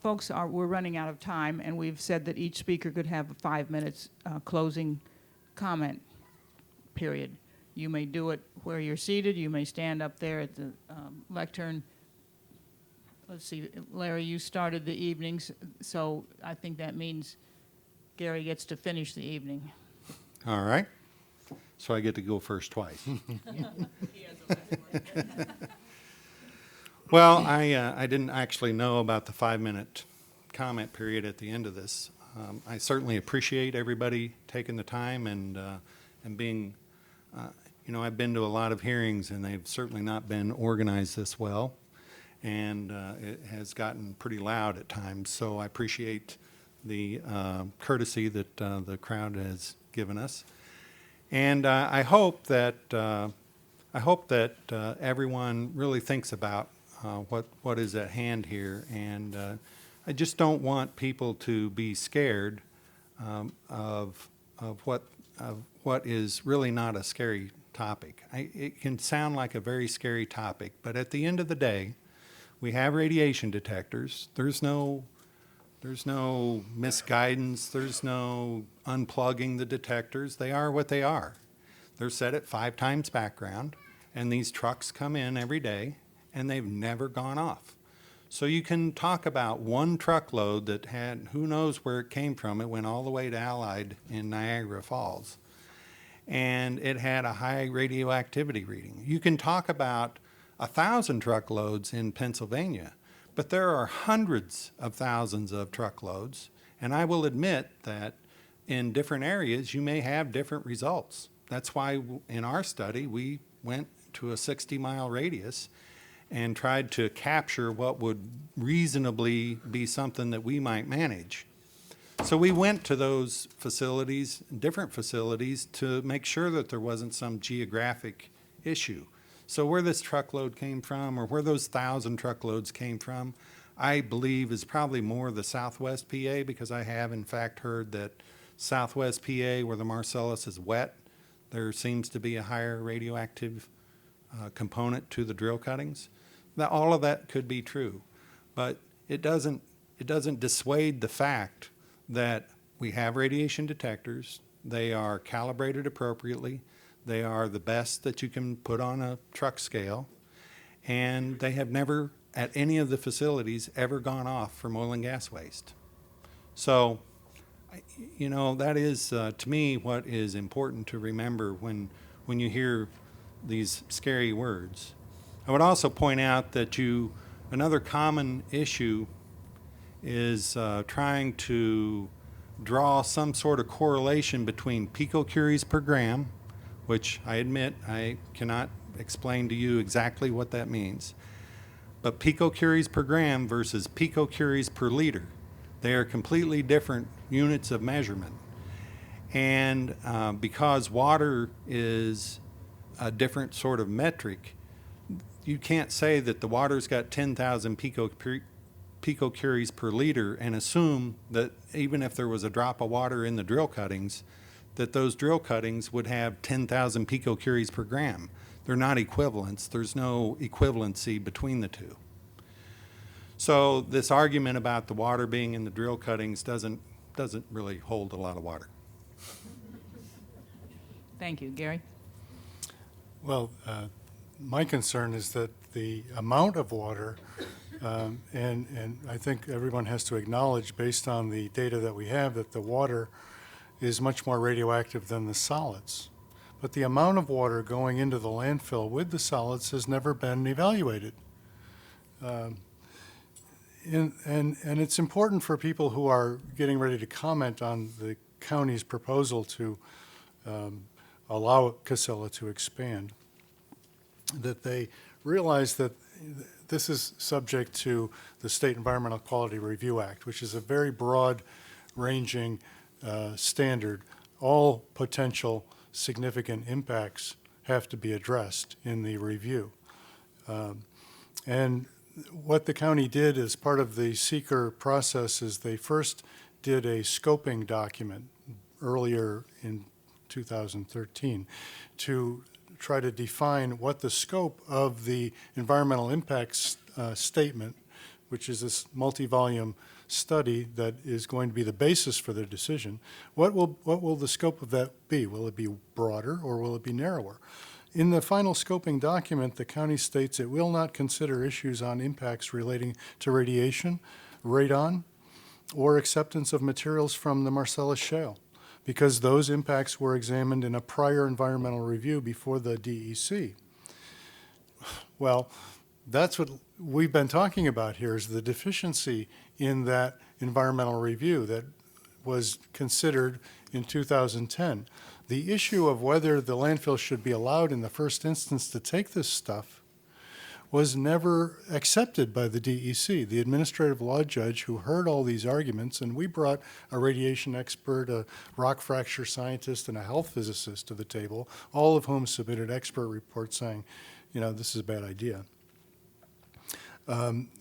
folks, we're running out of time, and we've said that each speaker could have a 5 minutes closing comment period. You may do it where you're seated. You may stand up there at the lectern. Let's see, Larry, you started the evenings, so I think that means Gary gets to finish the evening. All right. So I get to go first twice. Well, I didn't actually know about the 5-minute comment period at the end of this. I certainly appreciate everybody taking the time and being, you know, I've been to a lot of hearings and they've certainly not been organized this well, and it has gotten pretty loud at times. So I appreciate the courtesy that the crowd has given us, and I hope that everyone really thinks about what is at hand here, and I just don't want people to be scared of what is really not a scary topic. It can sound like a very scary topic, but at the end of the day, we have radiation detectors. There's no misguidance. There's no unplugging the detectors. They are what they are. They're set at 5 times background, and these trucks come in every day, and they've never gone off. So you can talk about one truckload that had, who knows where it came from. It went all the way to Allied in Niagara Falls, and it had a high radioactivity reading. You can talk about 1,000 truckloads in Pennsylvania, but there are hundreds of thousands of truckloads, and I will admit that in different areas you may have different results. That's why in our study we went to a 60-mile radius and tried to capture what would reasonably be something that we might manage. So we went to those facilities, different facilities, to make sure that there wasn't some geographic issue. So where this truckload came from, or where those 1,000 truckloads came from, I believe is probably more the Southwest PA, because I have in fact heard that Southwest PA, where the Marcellus is wet, there seems to be a higher radioactive component to the drill cuttings. That all of that could be true, but it doesn't dissuade the fact that we have radiation detectors. They are calibrated appropriately. They are the best that you can put on a truck scale, and they have never, at any of the facilities, ever gone off from oil and gas waste. So, you know, that is, to me, what is important to remember when you hear these scary words. I would also point out that another common issue is trying to draw some sort of correlation between picocuries per gram, which I admit I cannot explain to you exactly what that means, but picocuries per gram versus picocuries per liter. They are completely different units of measurement. And because water is a different sort of metric, you can't say that the water's got 10,000 picocuries per liter and assume that even if there was a drop of water in the drill cuttings, that those drill cuttings would have 10,000 picocuries per gram. They're not equivalents. There's no equivalency between the two. So this argument about the water being in the drill cuttings doesn't really hold a lot of water. Thank you. Gary? Well, my concern is that the amount of water, and I think everyone has to acknowledge, based on the data that we have, that the water is much more radioactive than the solids. But the amount of water going into the landfill with the solids has never been evaluated. And it's important for people who are getting ready to comment on the county's proposal to allow Casella to expand, that they realize that this is subject to the State Environmental Quality Review Act, which is a very broad-ranging standard. All potential significant impacts have to be addressed in the review. And what the county did as part of the seeker process is they first did a scoping document earlier in 2013 to try to define what the scope of the environmental impacts statement which is this multi-volume study that is going to be the basis for their decision, what will the scope of that be? Will it be broader or will it be narrower? In the final scoping document, the county states it will not consider issues on impacts relating to radiation, radon, or acceptance of materials from the Marcellus Shale, because those impacts were examined in a prior environmental review before the DEC. Well, that's what we've been talking about here, is the deficiency in that environmental review that was considered in 2010. The issue of whether the landfill should be allowed in the first instance to take this stuff was never accepted by the DEC, the administrative law judge who heard all these arguments, and we brought a radiation expert, a rock fracture scientist, and a health physicist to the table, all of whom submitted expert reports saying, you know, this is a bad idea.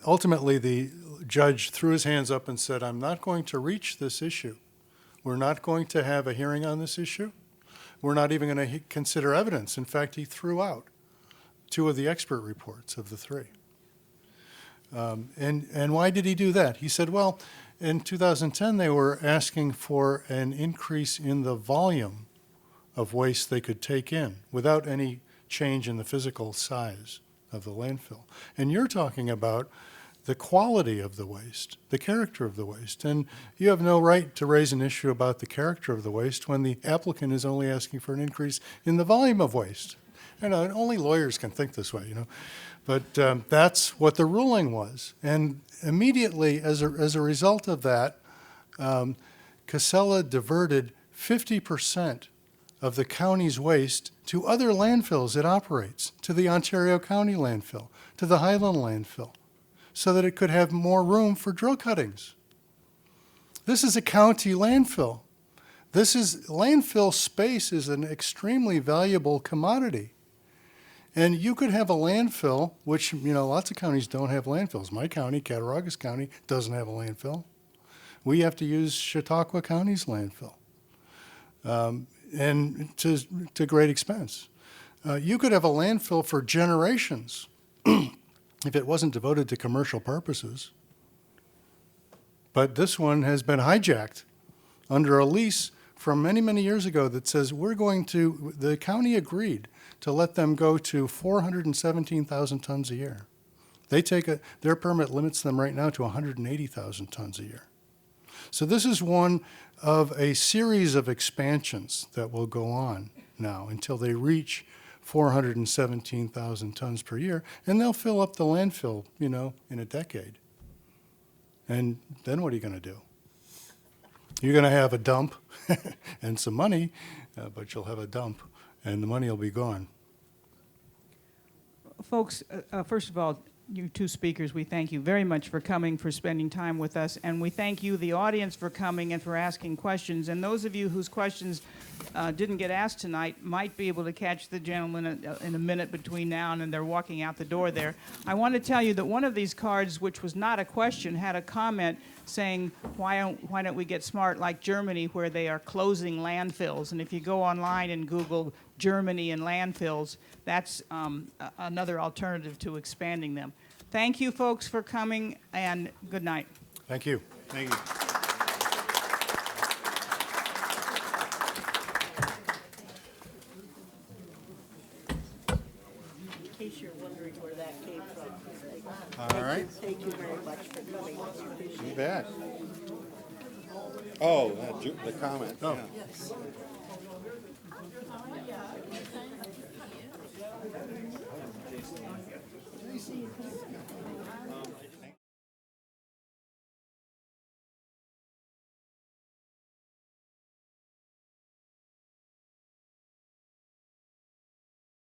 Ultimately, the judge threw his hands up and said, I'm not going to reach this issue. We're not going to have a hearing on this issue. We're not even going to consider evidence. In fact, he threw out 2 of the expert reports of the 3. And why did he do that? He said, well, in 2010, they were asking for an increase in the volume of waste they could take in without any change in the physical size of the landfill. And you're talking about the quality of the waste, the character of the waste. And you have no right to raise an issue about the character of the waste when the applicant is only asking for an increase in the volume of waste. You know, only lawyers can think this way, you know. But that's what the ruling was. And immediately, as a result of that, Casella diverted 50% of the county's waste to other landfills it operates, to the Ontario County landfill, to the Hyland landfill, so that it could have more room for drill cuttings. This is a county landfill. Landfill space is an extremely valuable commodity. And you could have a landfill, which, you know, lots of counties don't have landfills. My county, Cattaraugus County, doesn't have a landfill. We have to use Chautauqua County's landfill, and to great expense. You could have a landfill for generations if it wasn't devoted to commercial purposes. But this one has been hijacked under a lease from many, many years ago that says the county agreed to let them go to 417,000 tons a year. Their permit limits them right now to 180,000 tons a year. So this is one of a series of expansions that will go on now until they reach 417,000 tons per year, and they'll fill up the landfill, you know, in a decade. And then what are you going to do? You're going to have a dump and some money, but you'll have a dump, and the money will be gone. Folks, first of all, you 2 speakers, we thank you very much for coming, for spending time with us, and we thank you, the audience, for coming and for asking questions. And those of you whose questions didn't get asked tonight might be able to catch the gentleman in a minute between now and then they're walking out the door there. I want to tell you that one of these cards, which was not a question, had a comment saying, why don't we get smart like Germany, where they are closing landfills? And if you go online and Google Germany and landfills, that's another alternative to expanding them. Thank you, folks, for coming, and good night. Thank you. Thank you. In case you're wondering where that came from. All right. Thank you very much for coming. You bet. Oh, the comment. Oh. Yeah. Yes.